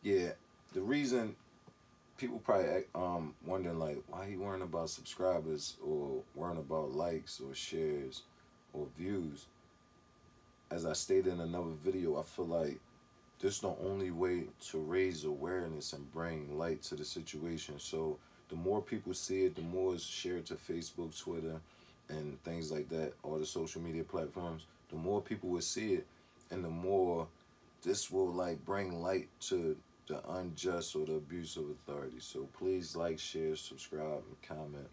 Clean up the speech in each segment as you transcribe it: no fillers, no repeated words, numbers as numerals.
Yeah, the reason people probably wondering like why he worrying about subscribers or worrying about likes or shares or views. As I stated in another video, I feel like this is the only way to raise awareness and bring light to the situation. So the more people see it, the more it's shared to Facebook, Twitter, and things like that, all the social media platforms, the more people will see it, and the more this will like bring light to the unjust or the abuse of authority. So please like, share, subscribe, and comment.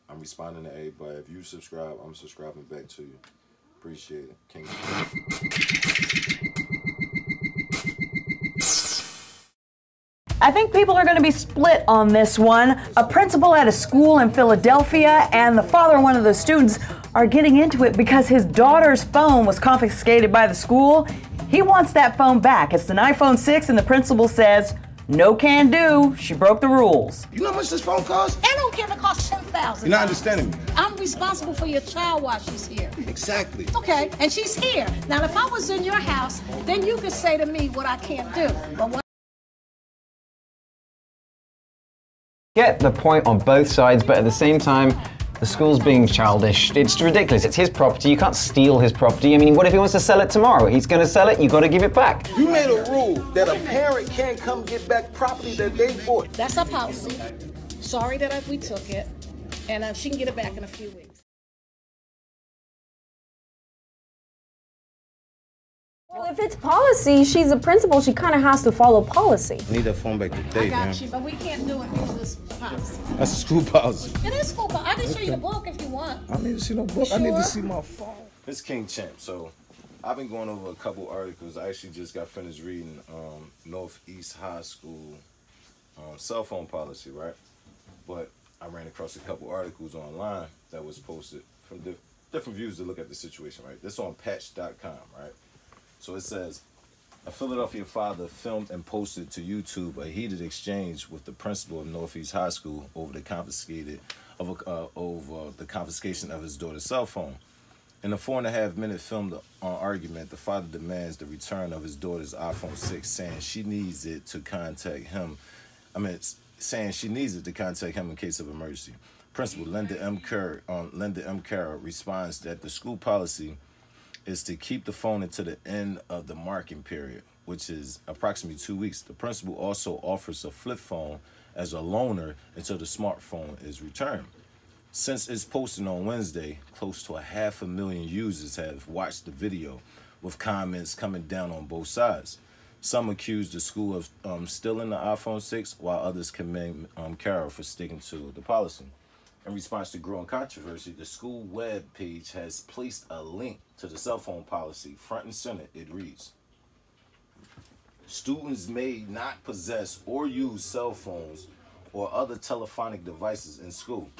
I'm responding to everybody. If you subscribe, I'm subscribing back to you. Appreciate it. King. I think people are going to be split on this one. A principal at a school in Philadelphia and the father of one of the students are getting into it because his daughter's phone was confiscated by the school. He wants that phone back. It's an iPhone 6 and the principal says, no can do. She broke the rules. You know how much this phone costs? I don't care if it costs $10,000. You're not understanding me. I'm responsible for your child while she's here. Exactly. Okay, and she's here. Now, if I was in your house, then you could say to me what I can't do. But what Get the point on both sides, but at the same time, the school's being childish. It's ridiculous. It's his property. You can't steal his property. I mean, what if he wants to sell it tomorrow? He's going to sell it. You got to give it back. You made a rule that a parent can't come get back property that they bought. That's our policy. Sorry that we took it, and she can get it back in a few weeks. Well, if it's policy, she's a principal, she kind of has to follow policy. I need that phone back today, I got man. you, but we can't do it because this policy. That's a school policy. It is school, but I can show you the book if you want. I don't need to see no book. I need to see my phone. It's King Champ. So I've been going over a couple articles. I actually just got finished reading Northeast High School cell phone policy, right? But I ran across a couple articles online that was posted from different views to look at the situation, right? This on patch.com, right? So it says, a Philadelphia father filmed and posted to YouTube a heated exchange with the principal of Northeast High School over the confiscation of his daughter's cell phone. In a 4.5-minute filmed argument, the father demands the return of his daughter's iPhone 6, saying she needs it to contact him. Saying she needs it to contact him in case of emergency. Principal Linda M. Carroll responds that the school policy is to keep the phone until the end of the marking period, which is approximately 2 weeks. The principal also offers a flip phone as a loaner until the smartphone is returned. Since its posting on Wednesday, close to 500,000 users have watched the video, with comments coming down on both sides. Some accuse the school of stealing the iPhone 6, while others commend Carroll for sticking to the policy. In response to growing controversy, the school web page has placed a link to the cell phone policy front and center. It reads, students may not possess or use cell phones or other telephonic devices in school.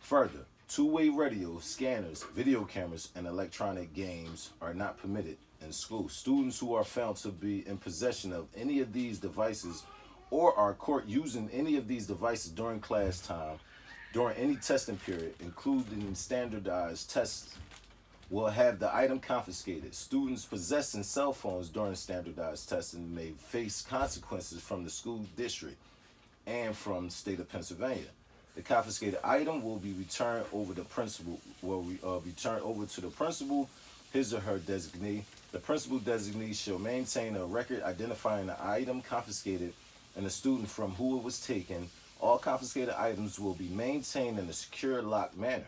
Further, two-way radio, scanners, video cameras, and electronic games are not permitted in school. Students who are found to be in possession of any of these devices or are caught using any of these devices during class time, during any testing period, including standardized tests, will have the item confiscated. Students possessing cell phones during standardized testing may face consequences from the school district and from the state of Pennsylvania. The confiscated item will be returned over the principal, returned over to the principal, his or her designee. The principal designee shall maintain a record identifying the item confiscated and the student from who it was taken. All confiscated items will be maintained in a secure, locked manner.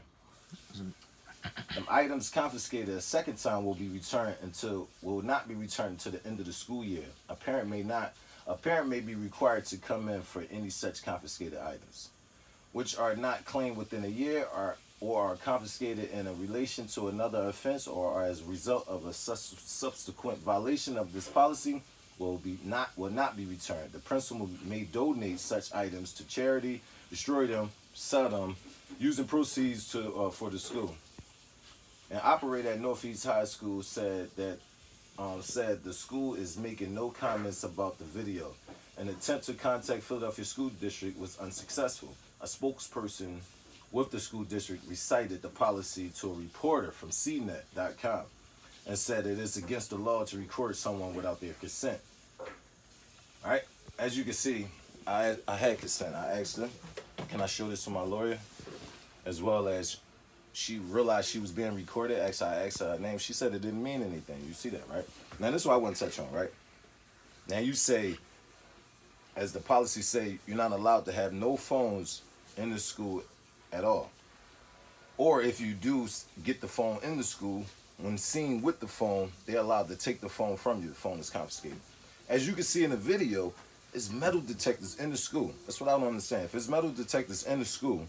The items confiscated a second time will not be returned until the end of the school year. A parent may be required to come in for any such confiscated items, which are not claimed within a year or are confiscated in a relation to another offense or are as a result of a subsequent violation of this policy will not be returned. The principal may donate such items to charity, destroy them, sell them, using proceeds for the school. An operator at Northeast High School said that the school is making no comments about the video. An attempt to contact Philadelphia School District was unsuccessful. A spokesperson with the school district recited the policy to a reporter from CNET.com and said it is against the law to record someone without their consent. All right? as you can see, I had consent. I asked her, can I show this to my lawyer? As well as she realized she was being recorded. I asked her name. She said it didn't mean anything. You see that, right? Now, this is what I want to touch on, right? Now, you say, as the policy say, you're not allowed to have no phones in the school at all. Or if you do get the phone in the school, when seen with the phone, they're allowed to take the phone from you. The phone is confiscated. As you can see in the video, it's metal detectors in the school. That's what I don't understand. If it's metal detectors in the school,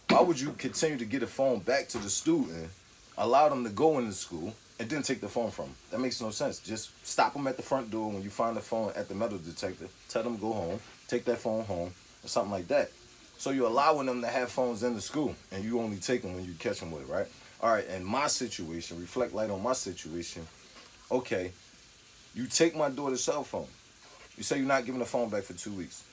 why would you continue to get a phone back to the student, allow them to go in the school, and then take the phone from them? That makes no sense. Just stop them at the front door when you find the phone at the metal detector. Tell them to go home, take that phone home, or something like that. So you're allowing them to have phones in the school, and you only take them when you catch them with it, right? All right, and my situation, reflect light on my situation. Okay, you take my daughter's cell phone. You say you're not giving the phone back for 2 weeks.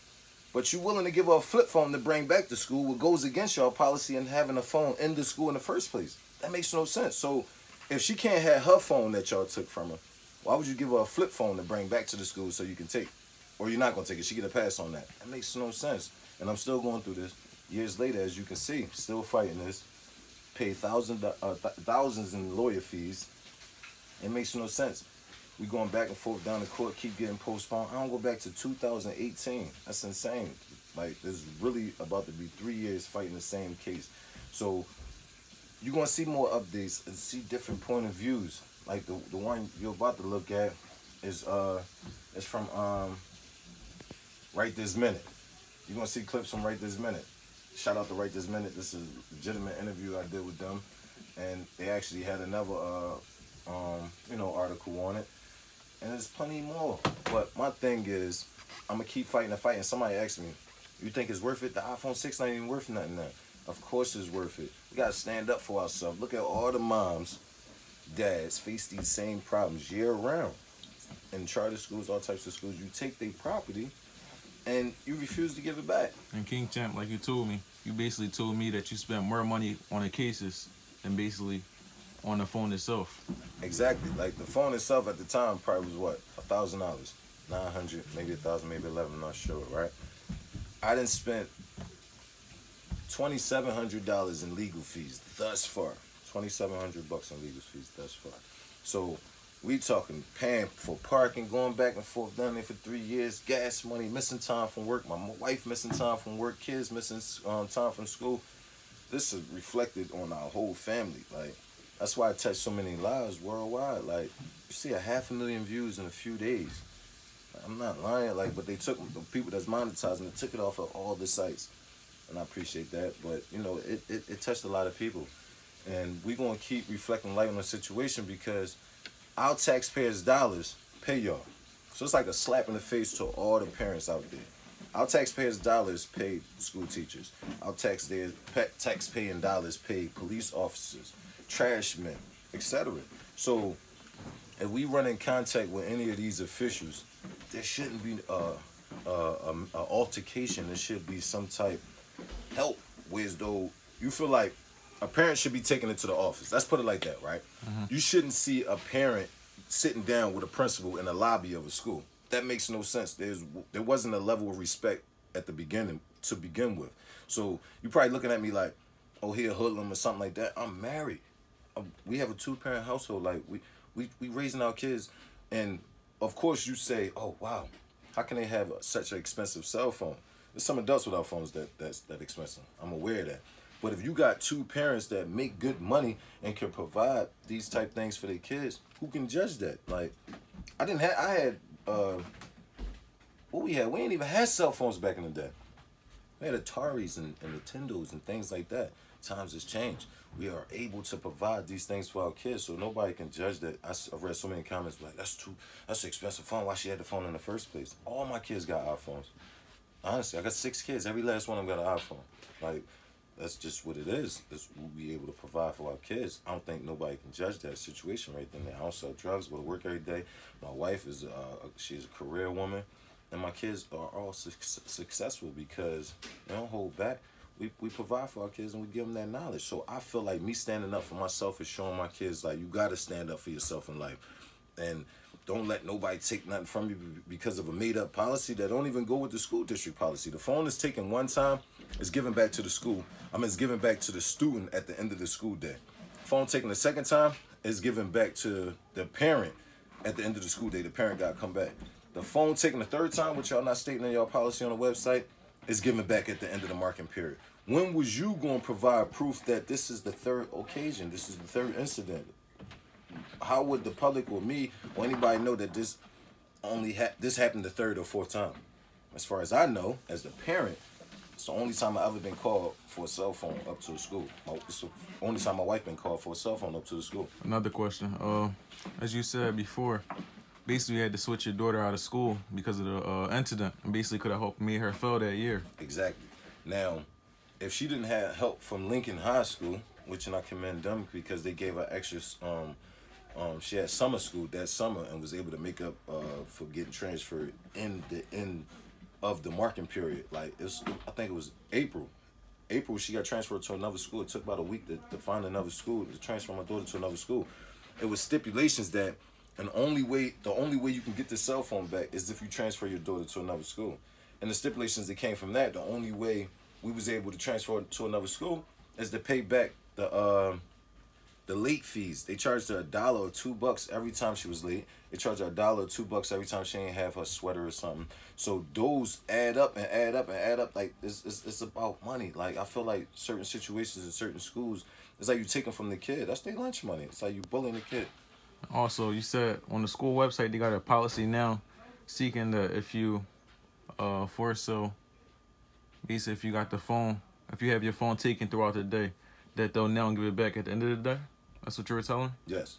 But you're willing to give her a flip phone to bring back to school, what goes against your policy and having a phone in the school in the first place. That makes no sense. So if she can't have her phone that y'all took from her, why would you give her a flip phone to bring back to the school so you can take? Or you're not going to take it. She get a pass on that. That makes no sense. And I'm still going through this. Years later, as you can see, still fighting this. Paid thousands in lawyer fees. It makes no sense. We going back and forth down the court, keep getting postponed. I don't go back to 2018. That's insane. Like, there's really about to be 3 years fighting the same case. So you're going to see more updates and see different point of views. Like the one you're about to look at is from Right This Minute. You're going to see clips from Right This Minute. Shout out to Right This Minute. This is a legitimate interview I did with them. And they actually had another article on it. And there's plenty more. But my thing is, I'm going to keep fighting the fight. And somebody asked me, you think it's worth it? The iPhone 6 not even worth nothing now. Of course it's worth it. We got to stand up for ourselves. Look at all the moms, dads face these same problems year round. In charter schools, all types of schools, you take their property and you refuse to give it back. And King Champ, like you told me, you basically told me that you spent more money on the cases than basically on the phone itself. Exactly. Like the phone itself at the time probably was what? $1,000, $900, maybe 1,000, maybe 11. I'm not sure, right? I done spent $2,700 in legal fees thus far. $2,700 in legal fees thus far. So we talking paying for parking, going back and forth down there for 3 years, gas money, missing time from work, my wife missing time from work, kids missing time from school. This is reflected on our whole family. Like, that's why I touched so many lives worldwide. Like, you see 500,000 views in a few days. I'm not lying, like, but they took the people that's monetizing, they took it off of all the sites. And I appreciate that. But, you know, it touched a lot of people. And we're going to keep reflecting light on the situation because our taxpayers' dollars pay y'all. So it's like a slap in the face to all the parents out there. Our taxpayers' dollars pay school teachers. Our taxpaying dollars pay police officers, trash men, etc. So if we run in contact with any of these officials, there shouldn't be an altercation. There should be some type of help, whereas though you feel like a parent should be taking it to the office. Let's put it like that, right? Mm-hmm. You shouldn't see a parent sitting down with a principal in the lobby of a school. That makes no sense. There wasn't a level of respect at the beginning to begin with. So you're probably looking at me like, oh, he a hoodlum or something like that. I'm married. We have a 2-parent household. Like we raising our kids, and of course you say, oh wow, how can they have such an expensive cell phone? There's some adults without phones that's expensive. I'm aware of that. But if you got 2 parents that make good money and can provide these type things for their kids, who can judge that? Like, I had what we had? We ain't even had cell phones back in the day. We had Ataris and Nintendos and things like that. Times has changed. We are able to provide these things for our kids, so nobody can judge that. I've read so many comments like, that's an expensive phone. Why she had the phone in the first place? All my kids got iPhones. Honestly, I got 6 kids. Every last one of them got an iPhone. Like, that's just what it is. That's what we able to provide for our kids. I don't think nobody can judge that situation right then. I don't sell drugs, go to work every day. My wife is she's a career woman, and my kids are all successful because they don't hold back. We provide for our kids and we give them that knowledge. So I feel like me standing up for myself is showing my kids like you got to stand up for yourself in life. And don't let nobody take nothing from you because of a made-up policy that don't even go with the school district policy. The phone is taken one time, it's given back to the school. It's given back to the student at the end of the school day. Phone taken the second time is given back to the parent at the end of the school day. The parent got to come back. The phone taken the third time, which y'all not stating in your policy on the website, is given back at the end of the marking period. When was you going to provide proof that this is the third occasion, this is the third incident? How would the public or me or anybody know that this happened the third or fourth time? As far as I know, as the parent, it's the only time I've ever been called for a cell phone up to the school. It's the only time my wife been called for a cell phone up to the school. Another question. As you said before, basically you had to switch your daughter out of school because of the incident, and basically could have made her fail that year. Exactly. Now, if she didn't have help from Lincoln High School, which and I commend them because they gave her extra. She had summer school that summer and was able to make up for getting transferred in the end of the marking period. Like I think it was April. April, she got transferred to another school. It took about a week to find another school, to transfer my daughter to another school. It was stipulations that the only way you can get the cell phone back is if you transfer your daughter to another school. And the stipulations that came from that, the only way we was able to transfer to another school is to pay back the late fees. They charged her $1 or $2 every time she was late. They charged her $1 or $2 every time she didn't have her sweater or something. So those add up and add up and add up. Like it's about money. Like I feel like certain situations in certain schools, it's like you taking from the kid. That's their lunch money. It's like you bullying the kid. Also, you said on the school website they got a policy now seeking that if you basically if you got the phone, if you have your phone taken throughout the day, that they'll now give it back at the end of the day. That's what you were telling? Yes.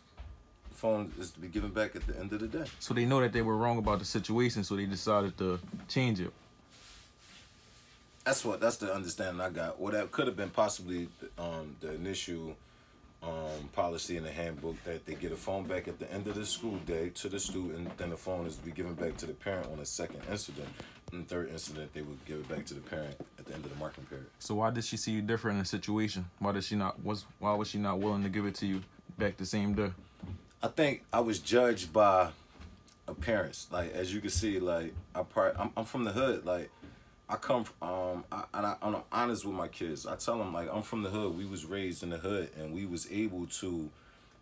The phone is to be given back at the end of the day. So they know that they were wrong about the situation, so they decided to change it. That's the understanding I got. Or that could have been possibly the initial policy in the handbook that they get a phone back at the end of the school day to the student, then the phone is to be given back to the parent on the second incident. And the third incident, they would give it back to the parent at the end of the marking period. So why did she see you different in the situation? Why was she not willing to give it to you back the same day? I think I was judged by appearance. Like as you can see, like I'm from the hood. Like I come I'm honest with my kids. I tell them like I'm from the hood. We was raised in the hood, and we was able to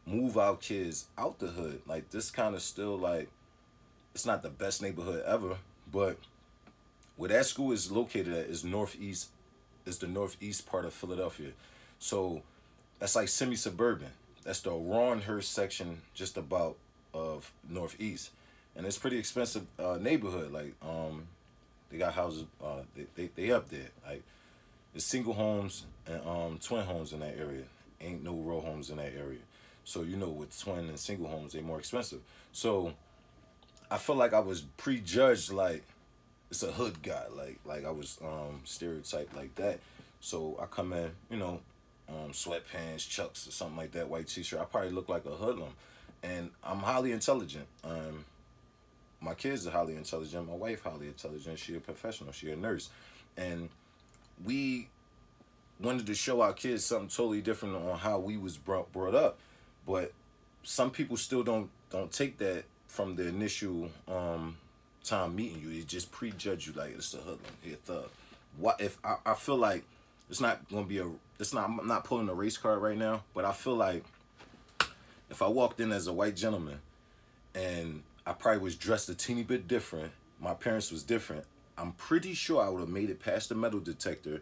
move our kids out the hood. Like this kind of still like it's not the best neighborhood ever, but where that school is located at is northeast. It's the northeast part of Philadelphia, so that's like semi-suburban. That's the Rawhurst section, just about of northeast, and it's pretty expensive neighborhood. Like they got houses. They up there. Like there's single homes and twin homes in that area. Ain't no row homes in that area. So you know, with twin and single homes, they more expensive. So I feel like I was prejudged. Like it's a hood guy. Like I was stereotyped like that. So I come in, you know, sweatpants, chucks, or something like that, white t-shirt. I probably look like a hoodlum, and I'm highly intelligent. My kids are highly intelligent. My wife highly intelligent. She a professional. She a nurse, and we wanted to show our kids something totally different on how we was brought up. But some people still don't take that from the initial time meeting you. They just prejudge you like it's a hoodlum, he a thug. What if I feel like it's not gonna be I'm not pulling a race card right now, but I feel like if I walked in as a white gentleman and I probably was dressed a teeny bit different, my parents was different, I'm pretty sure I would have made it past the metal detector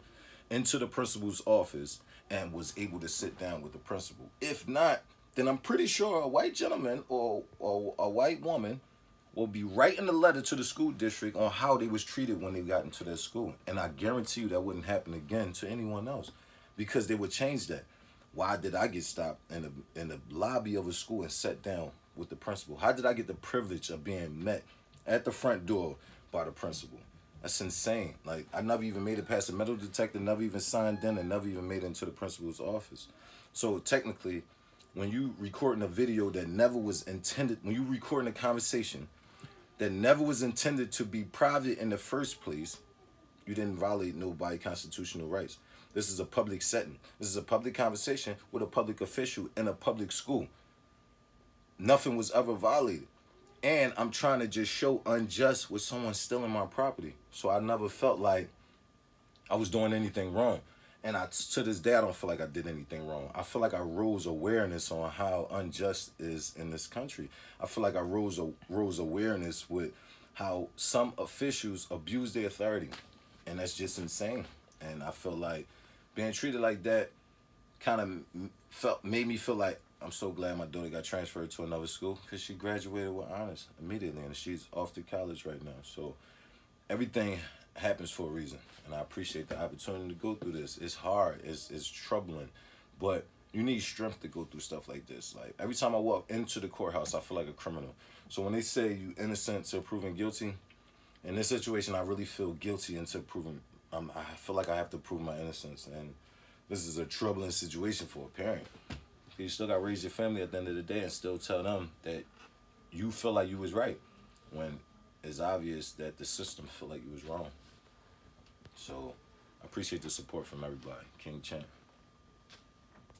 into the principal's office and was able to sit down with the principal. If not, then I'm pretty sure a white gentleman or a white woman will be writing a letter to the school district on how they was treated when they got into their school. And I guarantee you that wouldn't happen again to anyone else, because they would change that. Why did I get stopped in the lobby of a school and sat down with the principal? How did I get the privilege of being met at the front door by the principal? That's insane. Like, I never even made it past the metal detector, never even signed in, and never even made it into the principal's office. So technically, when you recording a video that never was intended, when you recording a conversation that never was intended to be private in the first place, you didn't violate nobody's constitutional rights. This is a public setting. This is a public conversation with a public official in a public school. Nothing was ever violated. And I'm trying to just show unjust with someone stealing my property. So I never felt like I was doing anything wrong. And to this day, I don't feel like I did anything wrong. I feel like I rose awareness on how unjust is in this country. I feel like I rose awareness with how some officials abuse their authority. And that's just insane. And I feel like being treated like that kind of made me feel like I'm so glad my daughter got transferred to another school because she graduated with honors immediately and she's off to college right now. So everything happens for a reason, and I appreciate the opportunity to go through this. It's hard, it's troubling, but you need strength to go through stuff like this. Like every time I walk into the courthouse, I feel like a criminal. So when they say you innocent to proven guilty, in this situation, I really feel guilty until proven. I feel like I have to prove my innocence, and this is a troubling situation for a parent. You still got to raise your family at the end of the day and still tell them that you feel like you was right when it's obvious that the system feel like you was wrong. So I appreciate the support from everybody. King Champ.